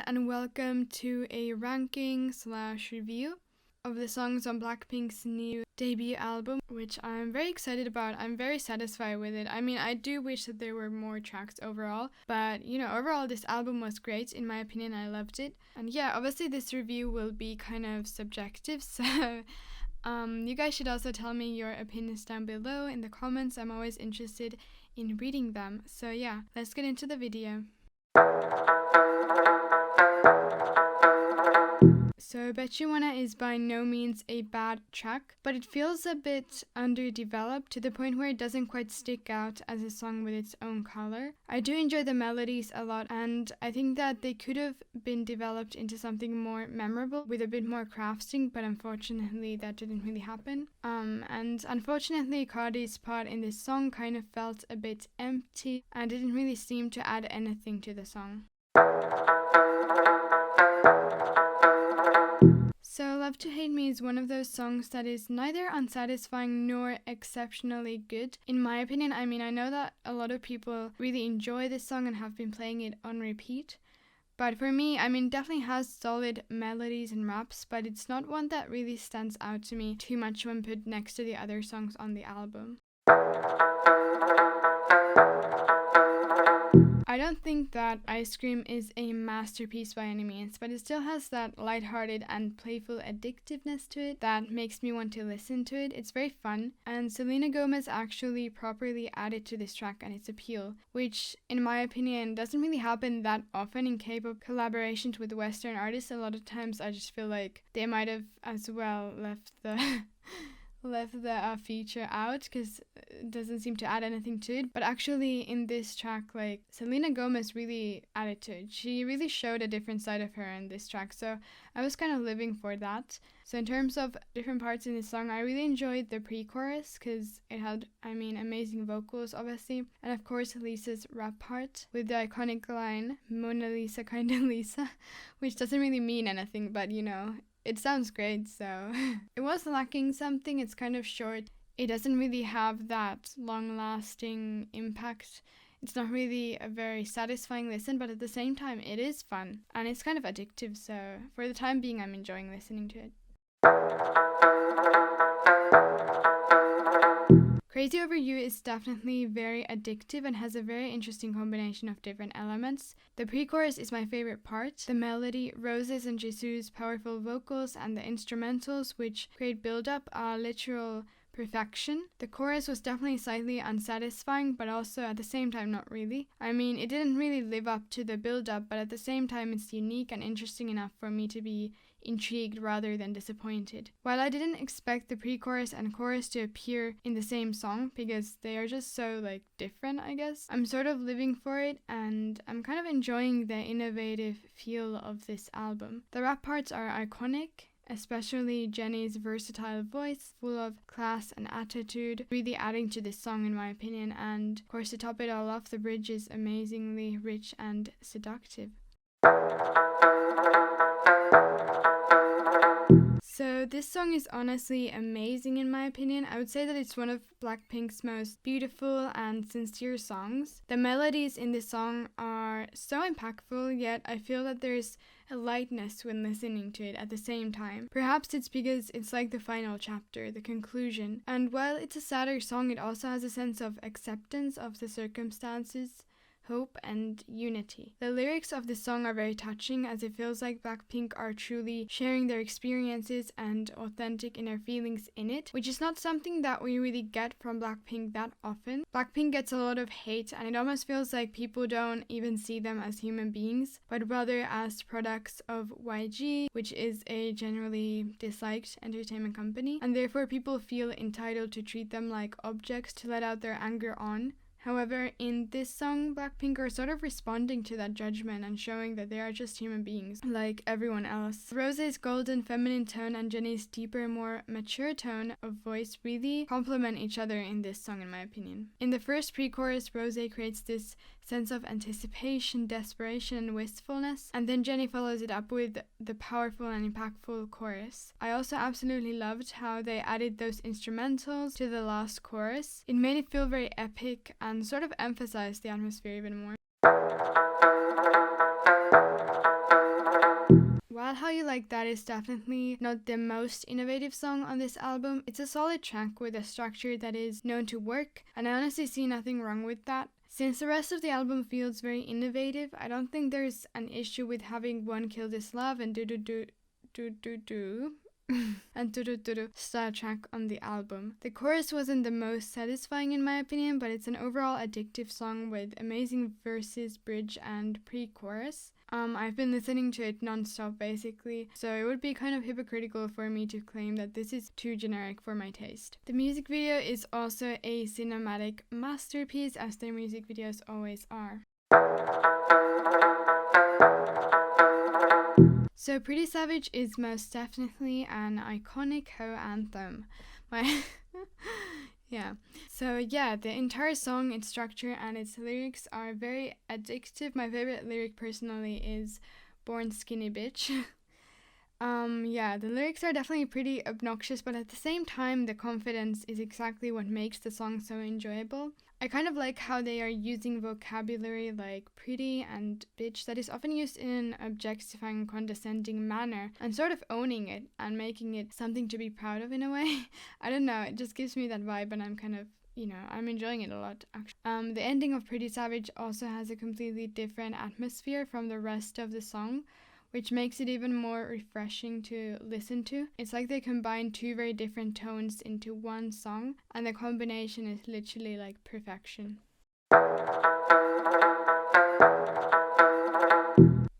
and welcome to a ranking/review of the songs on Blackpink's new debut album, which I'm very excited about. I'm very satisfied with it. I mean, I do wish that there were more tracks overall, but overall this album was great. In my opinion, I loved it. And yeah, obviously this review will be kind of subjective, so you guys should also tell me your opinions down below in the comments. I'm always interested in reading them. So yeah, let's get into the video. So Bet You Wanna is by no means a bad track, but it feels a bit underdeveloped to the point where it doesn't quite stick out as a song with its own color. I do enjoy the melodies a lot, and I think that they could have been developed into something more memorable with a bit more crafting, but unfortunately that didn't really happen. And unfortunately Cardi's part in this song kind of felt a bit empty and didn't really seem to add anything to the song. So Love to Hate Me is one of those songs that is neither unsatisfying nor exceptionally good. In my opinion, I mean, I know that a lot of people really enjoy this song and have been playing it on repeat. But for me, I mean, it definitely has solid melodies and raps, but it's not one that really stands out to me too much when put next to the other songs on the album. I don't think that Ice Cream is a masterpiece by any means, but it still has that lighthearted and playful addictiveness to it that makes me want to listen to it. It's very fun, and Selena Gomez actually properly added to this track and its appeal, which in my opinion doesn't really happen that often in K-pop collaborations with Western artists. A lot of times I just feel like they might have as well left the feature out because it doesn't seem to add anything to it. But actually in this track, like, Selena Gomez really added to it. She really showed a different side of her in this track, so I was kind of living for that. So in terms of different parts in this song, I really enjoyed the pre-chorus because it had, I mean, amazing vocals obviously, and of course Lisa's rap part with the iconic line "Mona Lisa kinda Lisa," which doesn't really mean anything, but it sounds great. So it was lacking something. It's kind of short. It doesn't really have that long-lasting impact. It's not really a very satisfying listen, but at the same time it is fun and it's kind of addictive, so for the time being I'm enjoying listening to it. Crazy Over You is definitely very addictive and has a very interesting combination of different elements. The pre-chorus is my favorite part. The melody, Roses and Jisoo's powerful vocals, and the instrumentals, which create build-up, are literal perfection. The chorus was definitely slightly unsatisfying, but also at the same time not really. I mean, it didn't really live up to the build-up, but at the same time it's unique and interesting enough for me to be intrigued rather than disappointed. While I didn't expect the pre-chorus and chorus to appear in the same song because they are just so different, I guess, I'm sort of living for it and I'm kind of enjoying the innovative feel of this album. The rap parts are iconic, especially Jennie's versatile voice, full of class and attitude, really adding to this song in my opinion. And of course, to top it all off, the bridge is amazingly rich and seductive. So this song is honestly amazing in my opinion. I would say that it's one of Blackpink's most beautiful and sincere songs. The melodies in this song are so impactful, yet I feel that there's a lightness when listening to it at the same time. Perhaps it's because it's like the final chapter, the conclusion. And while it's a sadder song, it also has a sense of acceptance of the circumstances, hope, and unity. The lyrics of this song are very touching, as it feels like Blackpink are truly sharing their experiences and authentic inner feelings in it, which is not something that we really get from Blackpink that often. Blackpink gets a lot of hate, and it almost feels like people don't even see them as human beings, but rather as products of YG, which is a generally disliked entertainment company, and therefore people feel entitled to treat them like objects to let out their anger on. However, in this song, Blackpink are sort of responding to that judgment and showing that they are just human beings, like everyone else. Rose's golden feminine tone and Jennie's deeper, more mature tone of voice really complement each other in this song, in my opinion. In the first pre-chorus, Rose creates this sense of anticipation, desperation, and wistfulness, and then Jennie follows it up with the powerful and impactful chorus. I also absolutely loved how they added those instrumentals to the last chorus. It made it feel very epic and sort of emphasized the atmosphere even more. like that is definitely not the most innovative song on this album. It's a solid track with a structure that is known to work, and I honestly see nothing wrong with that. Since the rest of the album feels very innovative, I don't think there's an issue with having One Kill This Love and do and do style track on the album. The chorus wasn't the most satisfying in my opinion, but it's an overall addictive song with amazing verses, bridge, and pre-chorus. I've been listening to it non-stop basically, so it would be kind of hypocritical for me to claim that this is too generic for my taste. The music video is also a cinematic masterpiece, as their music videos always are. So Pretty Savage is most definitely an iconic Ho anthem. The entire song, its structure, and its lyrics are very addictive. My favorite lyric personally is Born Skinny Bitch. The lyrics are definitely pretty obnoxious, but at the same time, the confidence is exactly what makes the song so enjoyable. I kind of like how they are using vocabulary like pretty and bitch that is often used in an objectifying, condescending manner, and sort of owning it and making it something to be proud of in a way. I don't know, it just gives me that vibe, and I'm kind of, I'm enjoying it a lot, actually. The ending of Pretty Savage also has a completely different atmosphere from the rest of the song, which makes it even more refreshing to listen to. It's like they combine two very different tones into one song, and the combination is literally like perfection.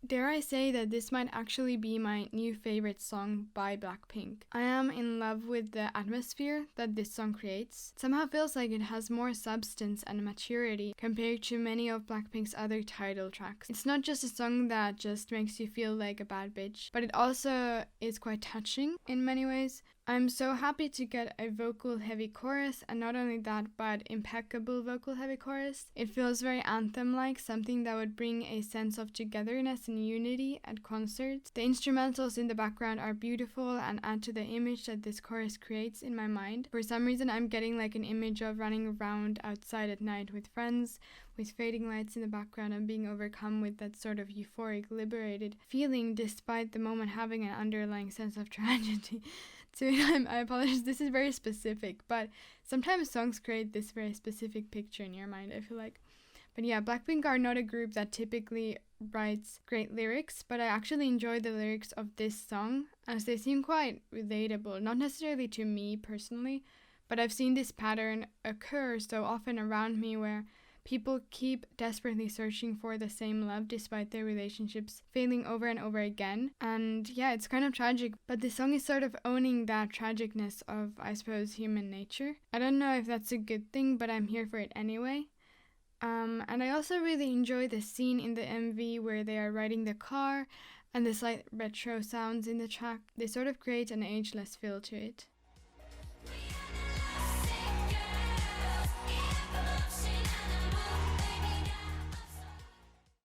Dare I say that this might actually be my new favorite song by Blackpink. I am in love with the atmosphere that this song creates. It somehow feels like it has more substance and maturity compared to many of Blackpink's other title tracks. It's not just a song that just makes you feel like a bad bitch, but it also is quite touching in many ways. I'm so happy to get a vocal heavy chorus, and not only that, but impeccable vocal heavy chorus. It feels very anthem-like, something that would bring a sense of togetherness and unity at concerts. The instrumentals in the background are beautiful and add to the image that this chorus creates in my mind. For some reason, I'm getting like an image of running around outside at night with friends, with fading lights in the background, and being overcome with that sort of euphoric, liberated feeling, despite the moment having an underlying sense of tragedy. I apologize, this is very specific, but sometimes songs create this very specific picture in your mind, I feel like. But yeah, Blackpink are not a group that typically writes great lyrics, but I actually enjoy the lyrics of this song, as they seem quite relatable, not necessarily to me personally, but I've seen this pattern occur so often around me, where people keep desperately searching for the same love despite their relationships failing over and over again. And yeah, it's kind of tragic, but the song is sort of owning that tragicness of, I suppose, human nature. I don't know if that's a good thing, but I'm here for it anyway. And I also really enjoy the scene in the MV where they are riding the car, and the slight retro sounds in the track. They sort of create an ageless feel to it.